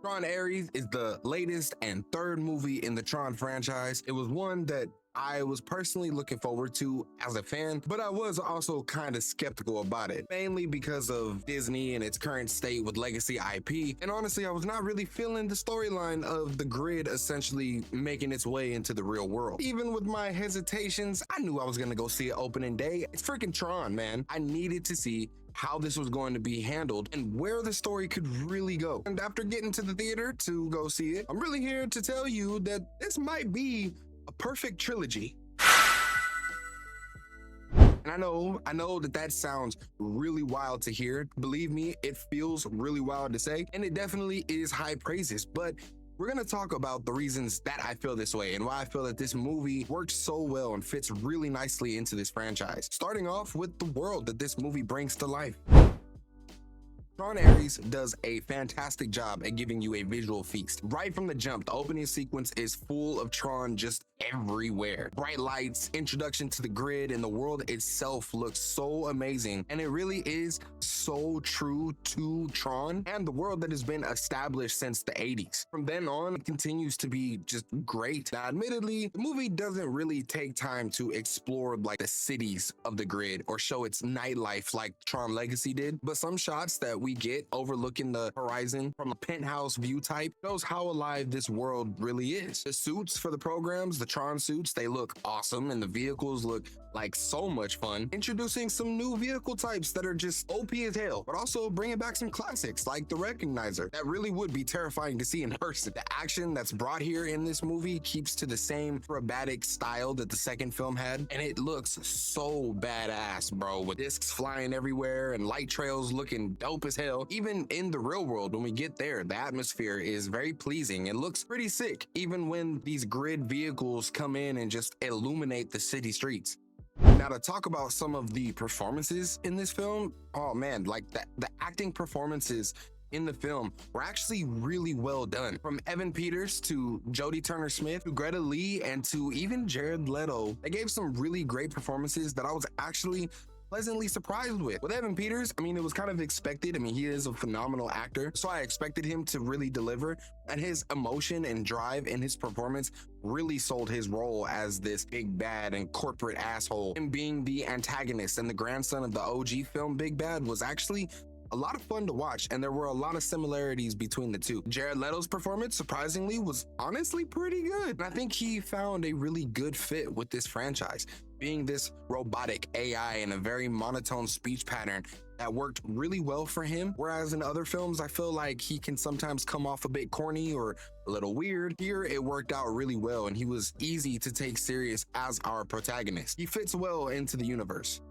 Tron Ares is the latest and third movie in the Tron franchise. It was one that I was personally looking forward to as a fan, but I was also kind of skeptical about it, mainly because of Disney and its current state with legacy IP. And honestly, I was not really feeling the storyline of the grid essentially making its way into the real world. Even with my hesitations, I knew I was gonna go see it opening day. It's freaking Tron, man. I needed to see how this was going to be handled and where the story could really go. And after getting to the theater to go see it, I'm really here to tell you that this might be a perfect trilogy. And I know that sounds really wild to hear. Believe me, it feels really wild to say, and it definitely is high praises, but we're gonna talk about the reasons that I feel this way and why I feel that this movie works so well and fits really nicely into this franchise. Starting off with the world that this movie brings to life. Tron Ares does a fantastic job at giving you a visual feast. Right from the jump, the opening sequence is full of Tron just everywhere. Bright lights, introduction to the grid, and the world itself looks so amazing. And it really is so true to Tron and the world that has been established since the 80s. From then on, it continues to be just great. Now, admittedly, the movie doesn't really take time to explore like the cities of the grid or show its nightlife like Tron Legacy did, but some shots that we get overlooking the horizon from a penthouse view type shows how alive this world really is. The suits for the programs, the Tron suits, they look awesome, and the vehicles look like so much fun. Introducing some new vehicle types that are just OP as hell, but also bringing back some classics like the Recognizer that really would be terrifying to see in person. The action that's brought here in this movie keeps to the same acrobatic style that the second film had, and it looks so badass, bro, with discs flying everywhere and light trails looking dope as hell. Even in the real world, when we get there, the atmosphere is very pleasing and looks pretty sick, even when these grid vehicles come in and just illuminate the city streets. Now, to talk about some of the performances in this film, oh man, like the acting performances in the film were actually really well done. From Evan Peters to Jodie Turner-Smith to Greta Lee and to even Jared Leto, they gave some really great performances that I was actually pleasantly surprised with. With Evan Peters, I mean, it was kind of expected. I mean, he is a phenomenal actor, so I expected him to really deliver, and his emotion and drive in his performance really sold his role as this big bad and corporate asshole. Him being the antagonist and the grandson of the OG film Big Bad was actually a lot of fun to watch, and there were a lot of similarities between the two. Jared Leto's performance, surprisingly, was honestly pretty good, and I think he found a really good fit with this franchise, being this robotic AI in a very monotone speech pattern that worked really well for him. Whereas in other films, I feel like he can sometimes come off a bit corny or a little weird. Here, it worked out really well, and he was easy to take serious as our protagonist. He fits well into the universe.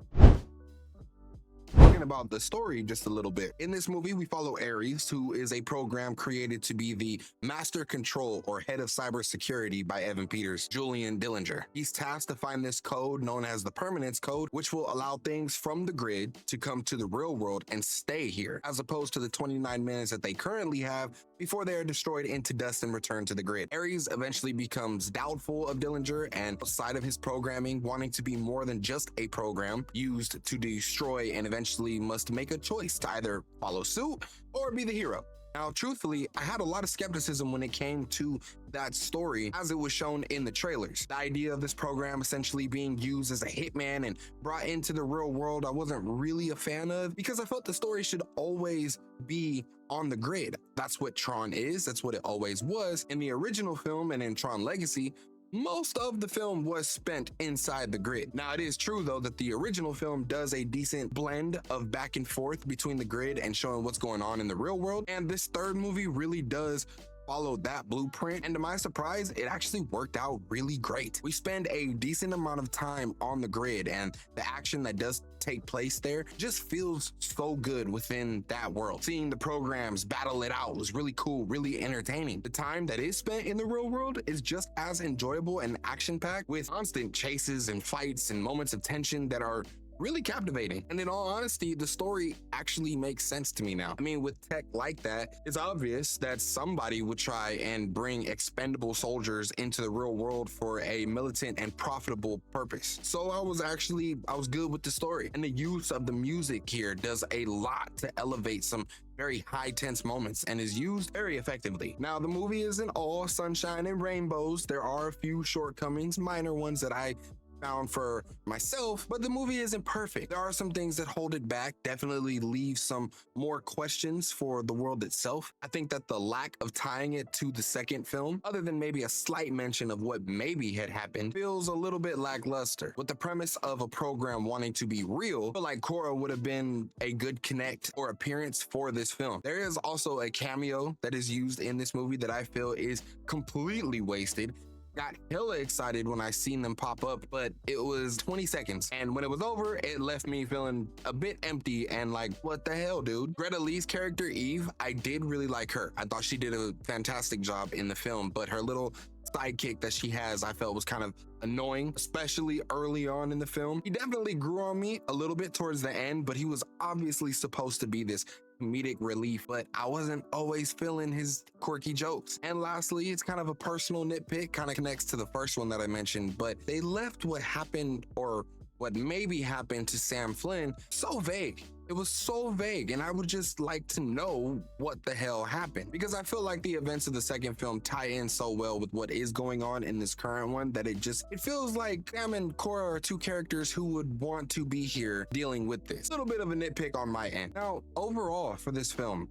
Talking about the story just a little bit. In this movie, we follow Ares, who is a program created to be the master control or head of cybersecurity by Evan Peters, Julian Dillinger. He's tasked to find this code known as the permanence code, which will allow things from the grid to come to the real world and stay here, as opposed to the 29 minutes that they currently have before they are destroyed into dust and returned to the grid. Ares eventually becomes doubtful of Dillinger and outside of his programming, wanting to be more than just a program used to destroy, and eventually must make a choice to either follow suit or be the hero. Now, truthfully, I had a lot of skepticism when it came to that story as it was shown in the trailers. The idea of this program essentially being used as a hitman and brought into the real world, I wasn't really a fan of, because I felt the story should always be on the grid. That's what Tron is, that's what it always was. In the original film and in Tron Legacy, most of the film was spent inside the grid. Now, it is true though that the original film does a decent blend of back and forth between the grid and showing what's going on in the real world, and this third movie really does follow that blueprint, and to my surprise, it actually worked out really great. We spend a decent amount of time on the grid, and the action that does take place there just feels so good within that world. Seeing the programs battle it out was really cool, really entertaining. The time that is spent in the real world is just as enjoyable and action-packed, with constant chases and fights and moments of tension that are really captivating. And in all honesty, the story actually makes sense to me now. I mean, with tech like that, it's obvious that somebody would try and bring expendable soldiers into the real world for a militant and profitable purpose. So I was good with the story. And the use of the music here does a lot to elevate some very high tense moments and is used very effectively. Now, the movie isn't all sunshine and rainbows. There are a few shortcomings, minor ones that I found for myself, but the movie isn't perfect. There are some things that hold it back, definitely leave some more questions for the world itself. I think that the lack of tying it to the second film, other than maybe a slight mention of what maybe had happened, feels a little bit lackluster. With the premise of a program wanting to be real, I feel like Korra would have been a good connect or appearance for this film. There is also a cameo that is used in this movie that I feel is completely wasted. Got hella excited when I seen them pop up, but it was 20 seconds. And when it was over, it left me feeling a bit empty and like, what the hell, dude? Greta Lee's character, Eve, I did really like her. I thought she did a fantastic job in the film, but her little sidekick that she has, I felt was kind of annoying, especially early on in the film. He definitely grew on me a little bit towards the end, but he was obviously supposed to be this comedic relief, but I wasn't always feeling his quirky jokes. And lastly, it's kind of a personal nitpick, kind of connects to the first one that I mentioned, but they left what happened or what maybe happened to Sam Flynn so vague. It was so vague, and I would just like to know what the hell happened, because I feel like the events of the second film tie in so well with what is going on in this current one that it feels like Sam and Korra are two characters who would want to be here dealing with this. A little bit of a nitpick on my end. Now, overall for this film,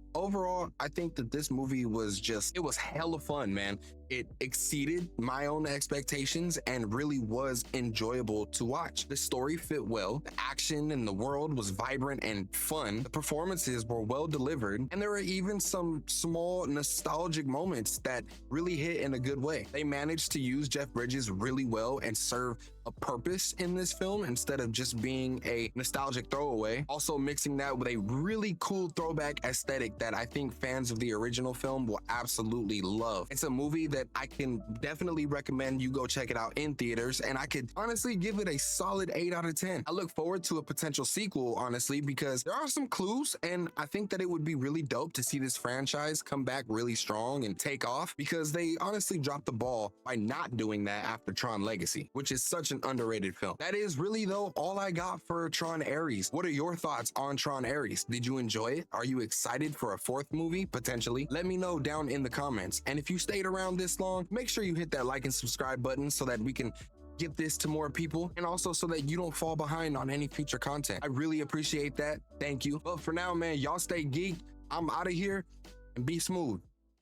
I think that this movie was it was hella fun, man. It exceeded my own expectations and really was enjoyable to watch. The story fit well, the action in the world was vibrant and fun, the performances were well delivered, and there were even some small nostalgic moments that really hit in a good way. They managed to use Jeff Bridges really well and serve a purpose in this film instead of just being a nostalgic throwaway. Also mixing that with a really cool throwback aesthetic that I think fans of the original film will absolutely love. It's a movie that I can definitely recommend you go check it out in theaters, and I could honestly give it a solid 8 out of 10. I look forward to a potential sequel, honestly, because there are some clues, and I think that it would be really dope to see this franchise come back really strong and take off, because they honestly dropped the ball by not doing that after Tron Legacy, which is such an underrated film. That is really, though, all I got for Tron Ares. What are your thoughts on Tron Ares? Did you enjoy it? Are you excited for a fourth movie, potentially? Let me know down in the comments. And if you stayed around this long, make sure you hit that like and subscribe button so that we can get this to more people, and also so that you don't fall behind on any future content. I really appreciate that. Thank you. But for now, man, y'all stay geeked. I'm out of here, and be smooth.